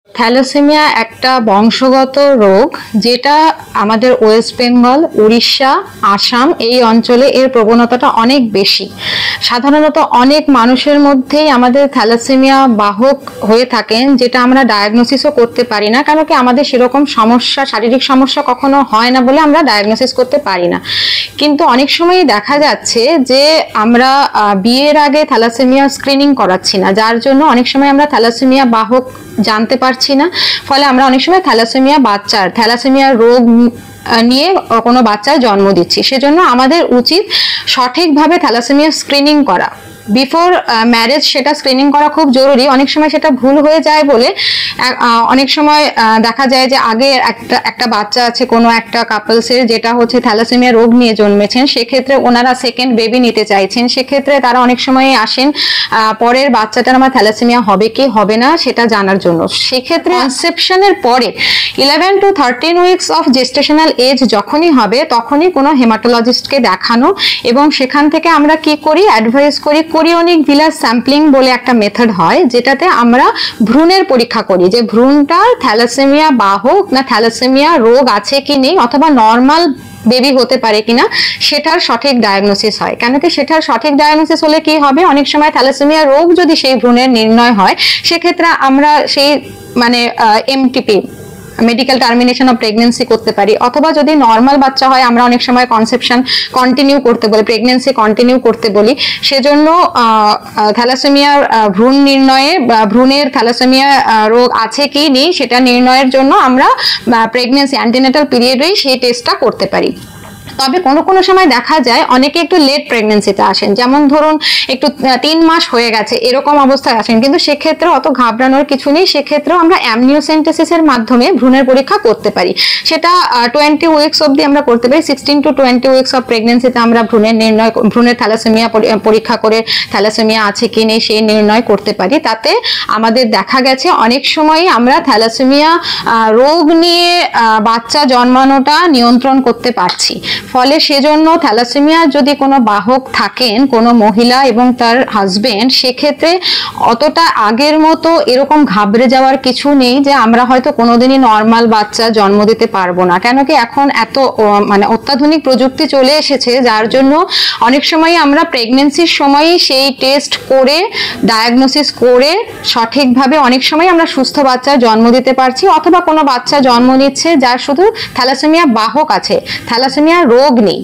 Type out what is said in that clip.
Thalassaemia একটা বংশগত রোগ, যেটা আমাদের ওয়েস্ট বেঙ্গল, উড়িষ্যা, আসাম এই অঞ্চলে এর প্রবণতাটা অনেক বেশি। সাধারণত অনেক মানুষের মধ্যেই আমাদের থ্যালাসেমিয়া বাহক হয়ে থাকেন, যেটা আমরা ডায়াগনোসিসও করতে পারি না, কারণ কি আমাদের সেরকম সমস্যা, শারীরিক সমস্যা কখনো হয় না বলে আমরা ডায়াগনোসিস করতে পারি না। কিন্তু অনেক সময় দেখা যাচ্ছে যে আমরা বিয়ের আগে থ্যালাসেমিয়া স্ক্রিনিং করাচ্ছি না, যার জন্য অনেক সময় আমরা থ্যালাসেমিয়া বাহক জানতে পারছি না। ফলে আমরা অনেক সময় থ্যালাসেমিয়া রোগ নিয়ে কোনো বাচ্চার জন্ম দিচ্ছি। সেজন্য আমাদের উচিত সঠিকভাবে থ্যালাসেমিয়া স্ক্রিনিং করা। বিফোর ম্যারেজ সেটা স্ক্রিনিং করা খুব জরুরি। অনেক সময় সেটা ভুল হয়ে যায় বলে অনেক সময় দেখা যায় যে আগে একটা বাচ্চা আছে কোনো একটা কাপলসের, যেটা হচ্ছে থ্যালাসেমিয়া রোগ নিয়ে জন্মেছেন, সেক্ষেত্রে ওনারা সেকেন্ড বেবি নিতে চাইছেন। সেক্ষেত্রে তারা অনেক সময় আসেন পরের বাচ্চাটার আমার থ্যালাসেমিয়া হবে কি হবে না সেটা জানার জন্য। সেক্ষেত্রে কনসেপশনের পরে 11 to 13 weeks of gestational age যখনই হবে, তখনই কোনো হেমাটোলজিস্টকে দেখানো। এবং সেখান থেকে আমরা কি করি, অ্যাডভাইস করি কোরিওনিক ভিলাস স্যাম্পলিং বলে একটা মেথড হয়, যেটাতে আমরা ভ্রূণের পরীক্ষা করি যে ভ্রূণটার থ্যালাসেমিয়া বাহক না থ্যালাসেমিয়া রোগ আছে কি নেই, অথবা নর্মাল বেবি হতে পারে কিনা, সেটার সঠিক ডায়াগনোসিস হয়। কেন কি সেটার সঠিক ডায়াগনোসিস হলে কি হবে, অনেক সময় থ্যালাসেমিয়া রোগ যদি সেই ভ্রূণের নির্ণয় হয়, সেক্ষেত্রে আমরা সেই MTP medical termination of pregnancy করতে পারি। অথবা যদি নর্মাল বাচ্চা হয়, আমরা অনেক সময় কনসেপশন কন্টিনিউ করতে বলি, প্রেগনেন্সি কন্টিনিউ করতে বলি। সেজন্য থ্যালাসেমিয়ার ভ্রূণ নির্ণয়ে ভ্রূণের থ্যালাসেমিয়া রোগ আছে কি নেই সেটা নির্ণয়ের জন্য আমরা প্রেগনেন্সি অ্যান্টিনেটাল পিরিয়ডেই সেই টেস্টটা করতে পারি। তবে কোনো কোনো সময় দেখা যায় অনেকে একটু লেট প্রেগনেন্সিতে আসেন, যেমন ধরুন একটু 3 মাস হয়ে গেছে এরকম অবস্থায় আসেন, কিন্তু সেক্ষেত্রে অত ঘাবড়ানোর কিছু নেই। সেক্ষেত্রেও আমরা অ্যামনিওসেন্টেসিসের মাধ্যমে ভ্রূণের পরীক্ষা করতে পারি। সেটা 20 উইকস অবধি আমরা করতে পারি। 16 to 20 উইকস অফ প্রেগনেন্সিতে আমরা ভ্রূণের থ্যালাসেমিয়া পরীক্ষা করে থ্যালাসেমিয়া আছে কি নেই সেই নির্ণয় করতে পারি। তাতে আমাদের দেখা গেছে অনেক সময় আমরা থ্যালাসেমিয়া রোগ নিয়ে বাচ্চা জন্মানোটা নিয়ন্ত্রণ করতে পারছি। ফলে সেজন্য থ্যালাসেমিয়া যদি কোনো বাহক থাকেন, কোনো মহিলা এবং তার হাজবেন্ড, সেক্ষেত্রে অতটা আগের মতো এরকম ঘাবড়ে যাওয়ার কিছু নেই যে আমরা হয়তো কোনোদিনই নর্মাল বাচ্চা জন্ম দিতে পারবো না। কেন কি এখন এত অত্যাধুনিক প্রযুক্তি চলে এসেছে, যার জন্য অনেক সময় আমরা প্রেগনেন্সির সময়ই সেই টেস্ট করে ডায়াগনোসিস করে সঠিকভাবে অনেক সময় আমরা সুস্থ বাচ্চা জন্ম দিতে পারছি। অথবা কোনো বাচ্চা জন্ম নিচ্ছে যার শুধু থ্যালাসেমিয়া বাহক আছে, থ্যালাসেমিয়া রোগ নেই।